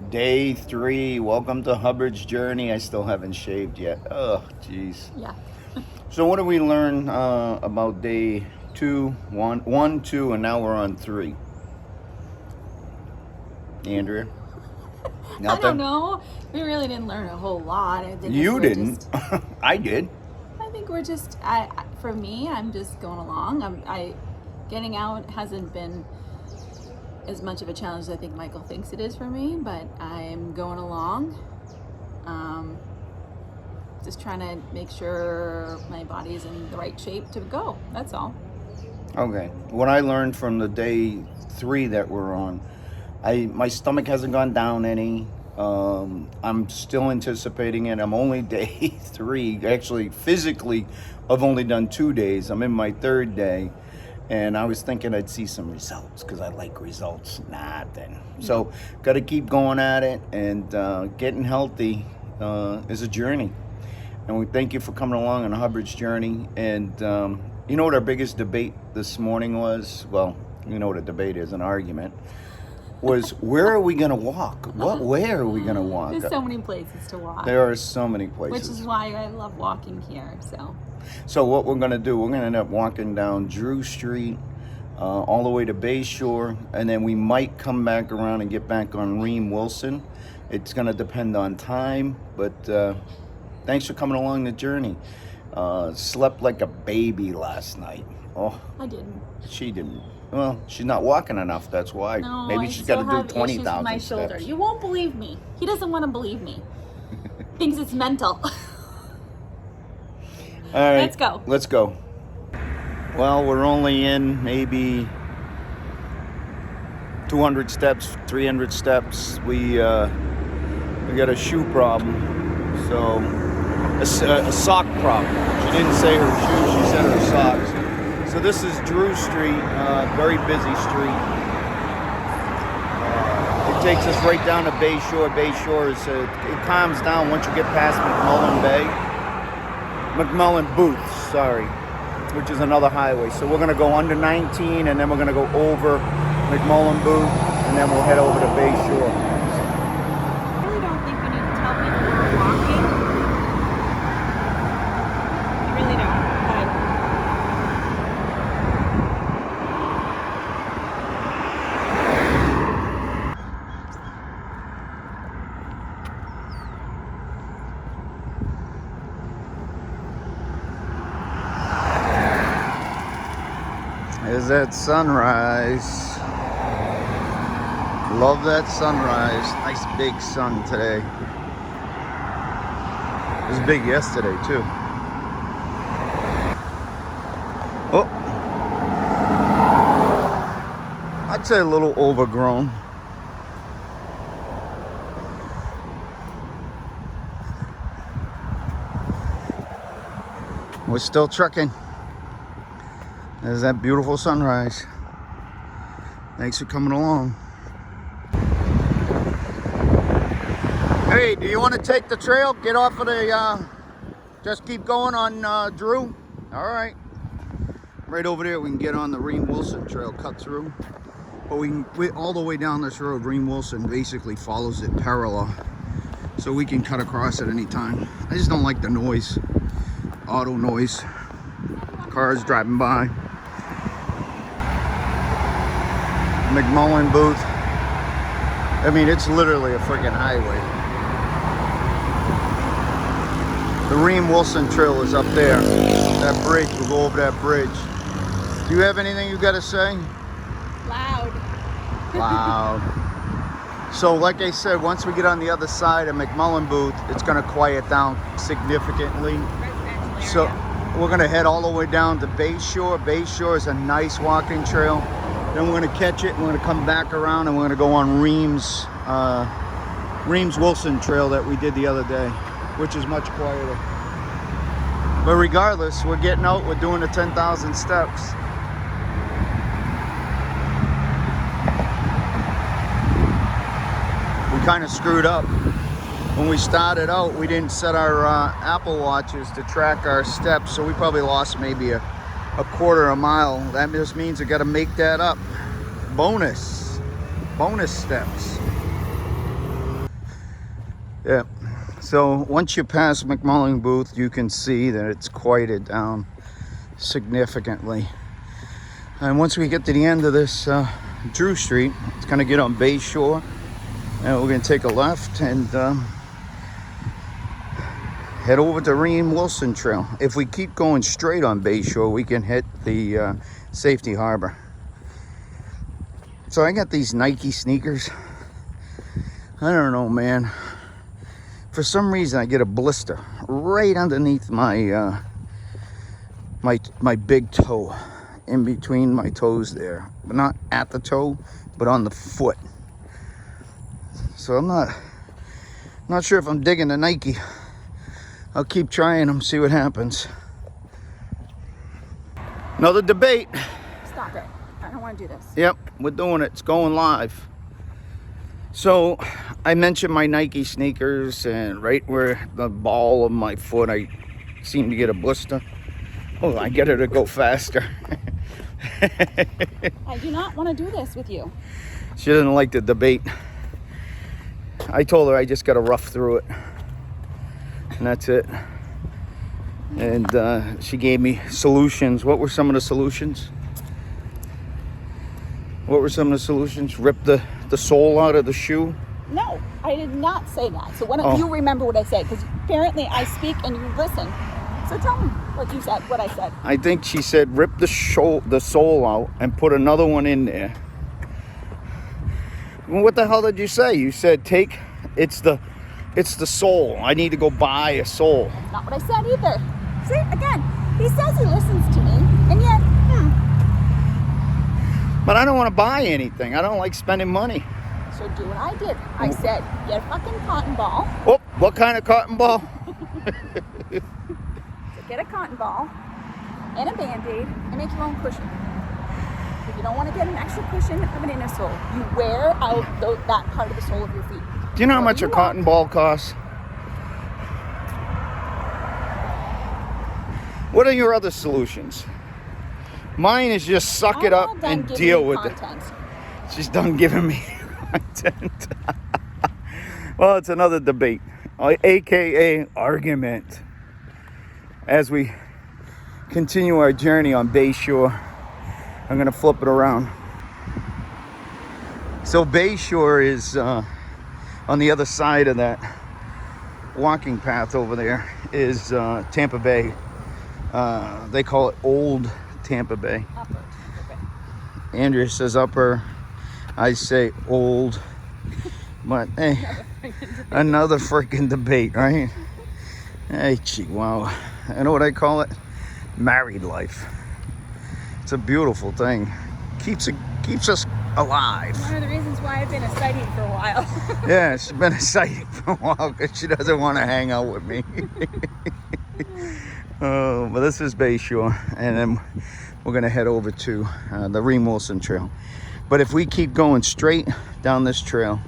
Day 3. Welcome to Hubbard's Journey. I still haven't shaved yet. Oh, jeez. Yeah. So what did we learn about day 2, 1, 2, and now we're on 3? Andrea? I Nothing? don't know. We really didn't learn a whole lot. I think You we're didn't. I did. I think we're just. For me, I'm just going along. Getting out hasn't been as much of a challenge as I think Michael thinks it is for me, but I'm going along. Just trying to make sure my body is in the right shape to go. That's all. Okay. What I learned from the day 3 that we're on, my stomach hasn't gone down any. I'm still anticipating it. I'm only day 3. Actually, physically, I've only done 2 days. I'm in my 3rd day. And I was thinking I'd see some results because I like results. Nothing. So, got to keep going at it. And getting healthy is a journey. And we thank you for coming along on Hubbard's Journey. And you know what our biggest debate this morning was? Well, you know what a debate is, an argument. Was where are we going to walk? Where are we going to walk? There's so many places to walk. There are so many places. Which is why I love walking here. So what we're going to do, we're going to end up walking down Drew Street all the way to Bay Shore, and then we might come back around and get back on Ream Wilson. It's going to depend on time, but thanks for coming along the journey. Slept like a baby last night. Oh, I didn't. She didn't. Well, she's not walking enough, that's why. No, Maybe she's got to do 20,000 my steps. shoulder. You won't believe me. He doesn't want to believe me. Thinks it's mental. All right, let's go. Let's go. Well, we're only in maybe 200 steps, 300 steps. We got a shoe problem, so a sock problem. She didn't say her shoes, she said her socks. So this is Drew Street, very busy street. It takes us right down to Bay Shore. Bay Shore is it calms down once you get past McMullen Booth, sorry, which is another highway. So we're going to go under 19, and then we're going to go over McMullen Booth, and then we'll head over to Bay Shore. I really don't think we need to tell people we're walking. I really don't. There's that sunrise. Love that sunrise. Nice big sun today. It was big yesterday too. Oh, I'd say a little overgrown. We're still trucking. There's that beautiful sunrise. Thanks for coming along. Hey, do you want to take the trail? Get off of the, just keep going on Drew? All right. Right over there, we can get on the Ream Wilson trail, cut through. But we all the way down this road, Ream Wilson basically follows it parallel. So we can cut across at any time. I just don't like the noise, auto noise. Cars driving by. McMullen Booth. I mean, it's literally a freaking highway. The Ream Wilson Trail is up there. That bridge, we'll go over that bridge. Do you have anything you got to say? Loud. Loud. So like I said, once we get on the other side of McMullen Booth, it's going to quiet down significantly. So we're going to head all the way down to Bay Shore. Bay Shore is a nice walking trail. Then we're going to catch it, and we're going to come back around, and we're going to go on Ream's Wilson Trail that we did the other day, which is much quieter. But regardless, we're getting out, we're doing the 10,000 steps. We kind of screwed up. When we started out, we didn't set our Apple Watches to track our steps, so we probably lost maybe a quarter of a mile. That just means we got to make that up. Bonus steps. Yeah. So once you pass McMullen Booth, you can see that it's quieted down significantly. And once we get to the end of this Drew Street, it's going to get on Bay Shore, and we're going to take a left and head over to Ream Wilson Trail. If we keep going straight on Bay Shore, we can hit the Safety Harbor. So I got these Nike sneakers. I don't know, man. For some reason, I get a blister right underneath my my big toe, in between my toes there, but not at the toe, but on the foot. So I'm not sure if I'm digging the Nike. I'll keep trying them, see what happens. Another debate. Stop it. I don't want to do this. Yep, we're doing it. It's going live. So I mentioned my Nike sneakers, and right where the ball of my foot, I seem to get a blister. Oh, I get her to go faster. I do not want to do this with you. She doesn't like the debate. I told her I just got to rough through it. And that's it. And she gave me solutions. What were some of the solutions? What were some of the solutions? Rip the sole out of the shoe? No, I did not say that. So why don't you remember what I said? Because apparently I speak and you listen. So tell me what you said, what I said. I think she said rip the sole out and put another one in there. Well, what the hell did you say? You said it's the sole. I need to go buy a sole. That's not what I said either. See, again, he says he listens to me, and yet, But I don't want to buy anything. I don't like spending money. So do what I did. I said, get a fucking cotton ball. Oh, what kind of cotton ball? So get a cotton ball and a Band-Aid and make your own cushion. If you don't want to get an extra cushion of an inner sole, you wear out that part of the sole of your feet. Do you know how much a cotton ball costs? What are your other solutions? Mine is just suck it up and deal with it. She's done giving me content. Well, it's another debate, aka argument. As we continue our journey on Bay Shore, I'm going to flip it around. So Bay Shore is on the other side of that walking path over there is Tampa Bay. They call it Old Tampa Bay. Upper Tampa Bay. Andrea says upper. I say old. But hey, another freaking debate, right? Hey, Chihuahua. I know what I call it? Married life. It's a beautiful thing. Keeps us alive. One of the reasons why I've been a sighting for a while. Yeah, she's been a sighting for a while because she doesn't want to hang out with me. Oh, but this is Bay Shore, and then we're going to head over to the Ream Wilson Trail. But if we keep going straight down this trail,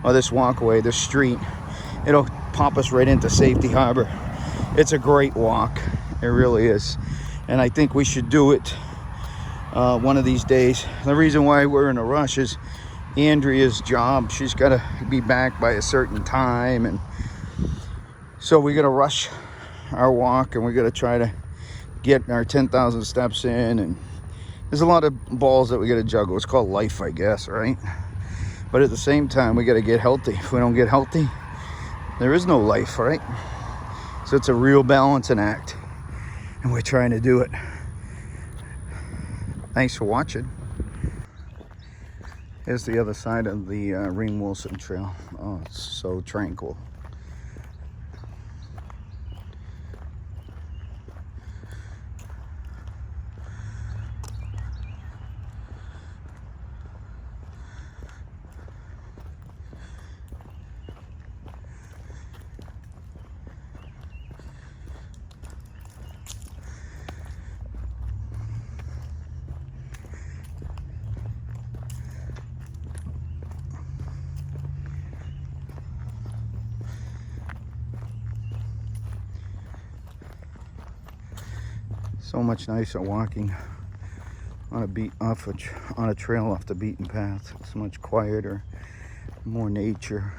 or this walkway, this street, it'll pop us right into Safety Harbor. It's a great walk. It really is. And I think we should do it one of these days. The reason why we're in a rush is Andrea's job. She's got to be back by a certain time, and so we got to rush our walk, and we got to try to get our 10,000 steps in, and there's a lot of balls that we got to juggle. It's called life, I guess, right? But at the same time, we got to get healthy. If we don't get healthy, there is no life, right? So it's a real balancing act, and we're trying to do it. Thanks for watching. Here's the other side of the Ream Wilson Trail. Oh, it's so tranquil. So much nicer walking on a trail off the beaten path. It's much quieter, more nature.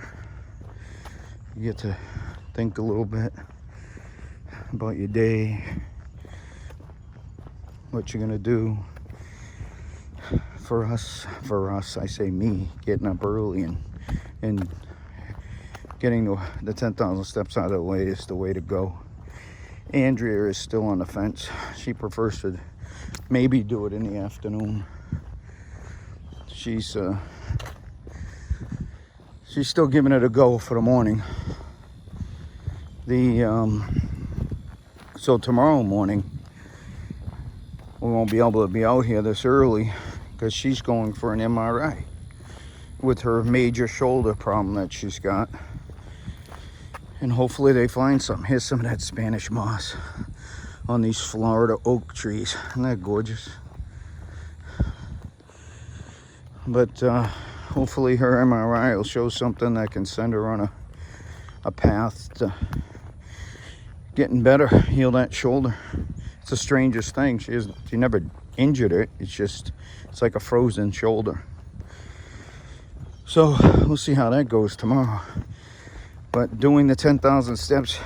You get to think a little bit about your day, what you're gonna do. For us, I say me, getting up early and getting the 10,000 steps out of the way is the way to go. Andrea is still on the fence. She prefers to maybe do it in the afternoon. She's still giving it a go for the morning. So tomorrow morning we won't be able to be out here this early because she's going for an MRI with her major shoulder problem that she's got. And hopefully they find something. Here's some of that Spanish moss on these Florida oak trees. Isn't that gorgeous? But hopefully her MRI will show something that can send her on a path to getting better, heal that shoulder. It's the strangest thing. She never injured it. It's like a frozen shoulder. So we'll see how that goes tomorrow. But doing the 10,000 steps,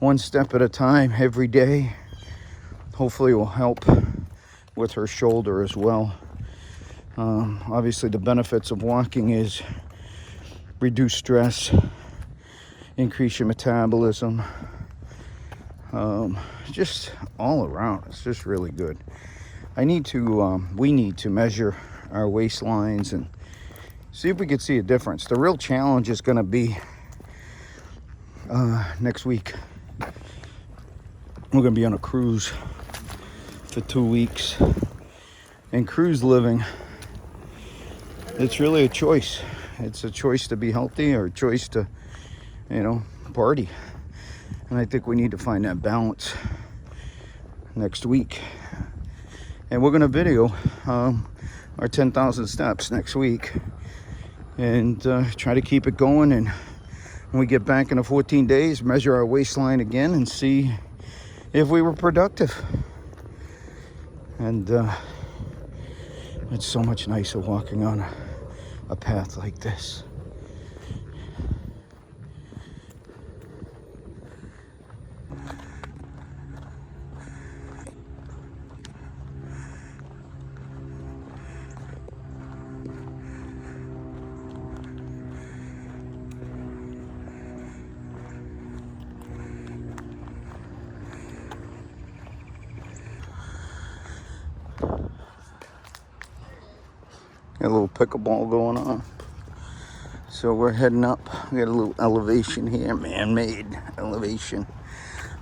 one step at a time every day, hopefully will help with her shoulder as well. Obviously the benefits of walking is reduce stress, increase your metabolism, just all around. It's just really good. We need to measure our waistlines and see if we can see a difference. The real challenge is going to be next week. We're going to be on a cruise for 2 weeks. And cruise living, it's really a choice. It's a choice to be healthy or a choice to, party. And I think we need to find that balance next week. And we're going to video our 10,000 steps next week and try to keep it going. And when we get back in the 14 days, measure our waistline again and see if we were productive. And it's so much nicer walking on a path like this. Got a little pickleball going on. So we're heading up. We got a little elevation here, man-made elevation.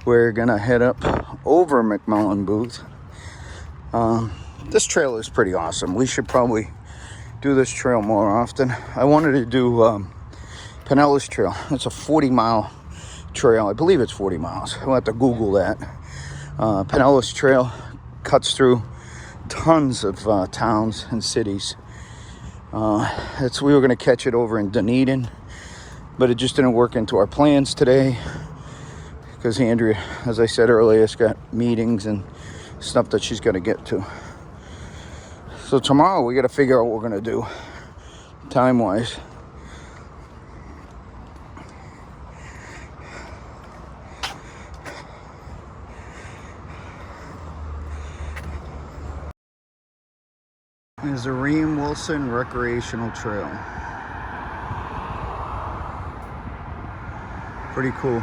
We're gonna head up over McMullen Booth. This trail is pretty awesome. We should probably do this trail more often. I wanted to do Pinellas Trail. It's a 40-mile trail. I believe it's 40 miles. We'll have to Google that. Pinellas Trail cuts through tons of towns and cities. We were going to catch it over in Dunedin, but it just didn't work into our plans today because Andrea, as I said earlier, has got meetings and stuff that she's got to get to. So tomorrow we got to figure out what we're going to do time-wise. There's the Ream Wilson Recreational Trail. Pretty cool.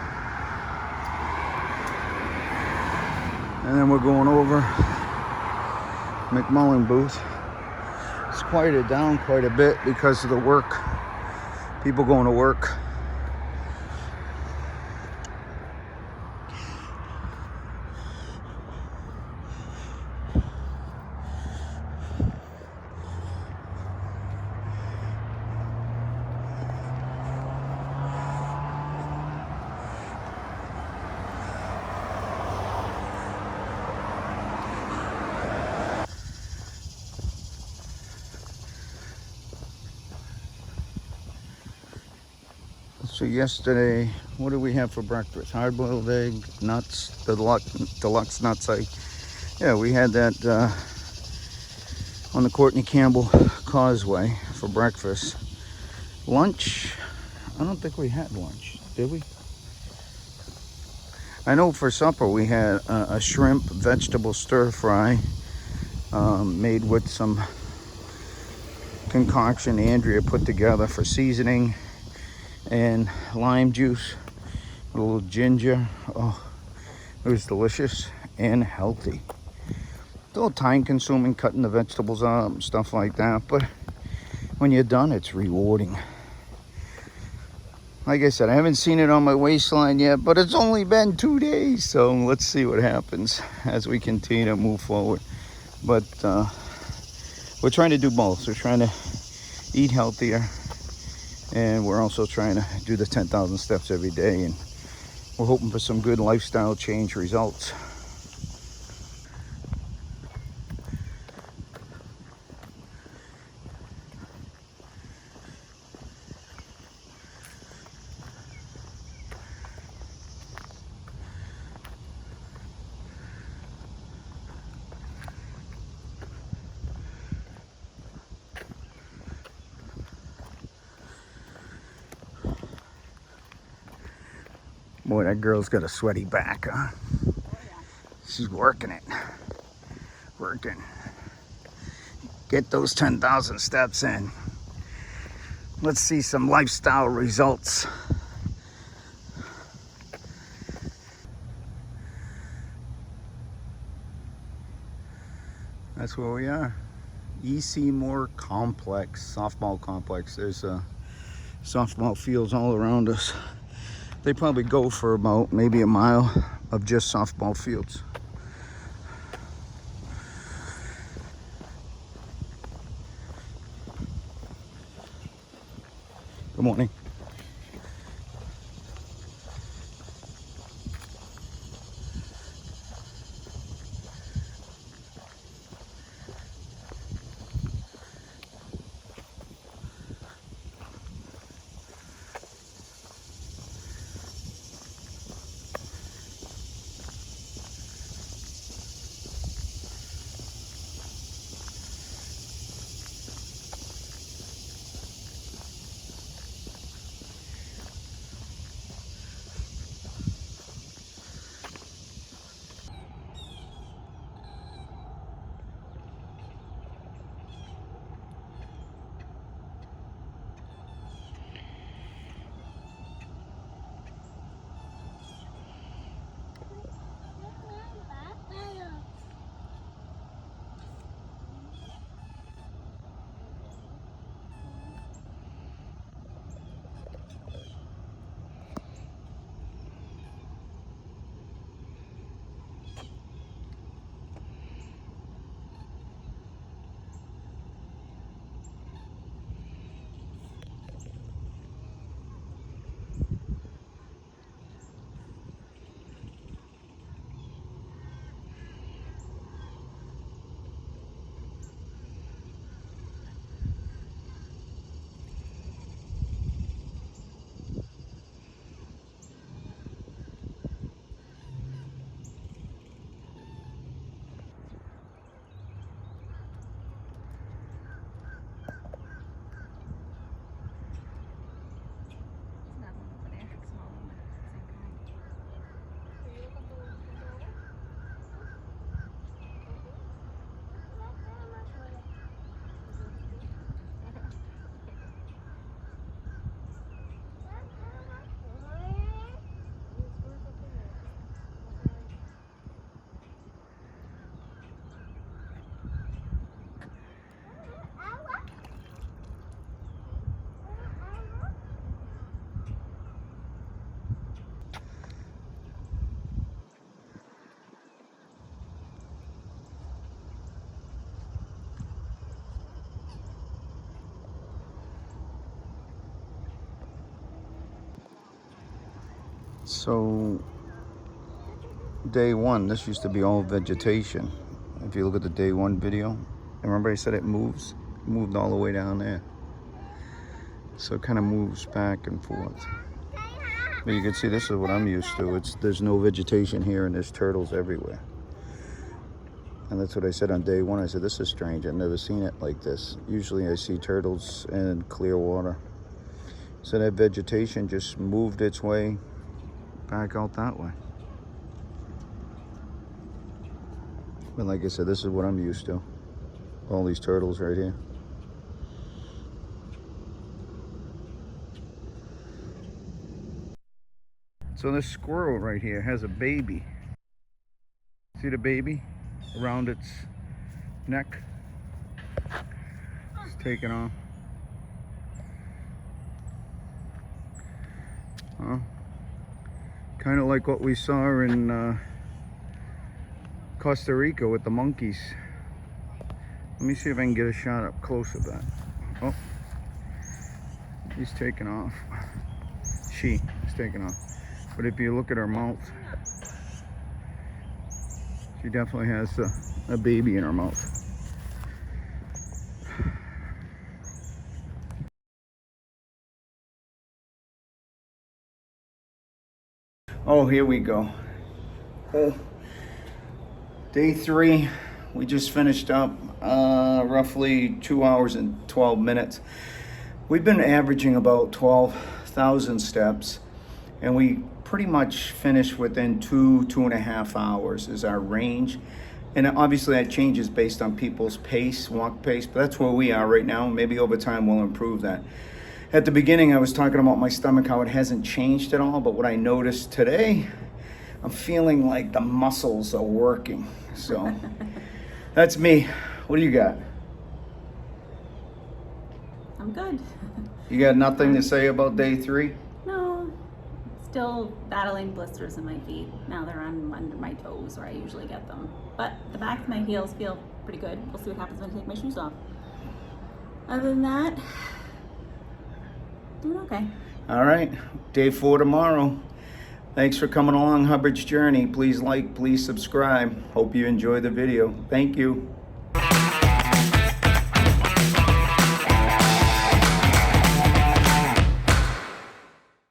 And then we're going over McMullen Booth. It's quieted down quite a bit because of the work. People going to work. So yesterday, what did we have for breakfast? Hard-boiled egg, nuts, deluxe nuts. We had that on the Courtney Campbell Causeway for breakfast. Lunch, I don't think we had lunch. Did we? I know for supper we had a shrimp vegetable stir fry made with some concoction Andrea put together for seasoning and lime juice, a little ginger. Oh, it was delicious and healthy. It's a little time consuming cutting the vegetables up and stuff like that, but when you're done, it's rewarding. Like I said, I haven't seen it on my waistline yet, but it's only been 2 days, so let's see what happens as we continue to move forward. But we're trying to do both. We're trying to eat healthier, and we're also trying to do the 10,000 steps every day, and we're hoping for some good lifestyle change results. Boy, that girl's got a sweaty back, huh? Oh, yeah. She's working it. Working. Get those 10,000 steps in. Let's see some lifestyle results. That's where we are. E.C. Moore Complex, softball complex. There's softball fields all around us. They probably go for about maybe a mile of just softball fields. Good morning. So, day one, this used to be all vegetation. If you look at the day one video, remember I said it moves? It moved all the way down there. So it kind of moves back and forth. But you can see this is what I'm used to. There's no vegetation here and there's turtles everywhere. And that's what I said on day one. I said, this is strange. I've never seen it like this. Usually I see turtles in Clearwater. So that vegetation just moved its way back out that way. But like I said, this is what I'm used to. All these turtles right here. So this squirrel right here has a baby. See the baby around its neck? It's taking off. Kind of like what we saw in Costa Rica with the monkeys. Let me see if I can get a shot up close of that. Oh, he's taking off. She's taking off. But if you look at her mouth, she definitely has a baby in her mouth. Oh, here we go. Oh, day 3. We just finished up roughly 2 hours and 12 minutes. We've been averaging about 12,000 steps, and we pretty much finish within 2.5 hours is our range. And obviously that changes based on people's pace, walk pace, but that's where we are right now. Maybe over time we'll improve that. At the beginning, I was talking about my stomach, how it hasn't changed at all, but what I noticed today, I'm feeling like the muscles are working. So that's me. What do you got? I'm good. You got nothing to say about day 3? No, still battling blisters in my feet. Now they're under my toes where I usually get them. But the back of my heels feel pretty good. We'll see what happens when I take my shoes off. Other than that, doing okay. All right, day 4 tomorrow. Thanks for coming along Hubbard's Journey. Please like, please subscribe. Hope you enjoy the video. Thank you.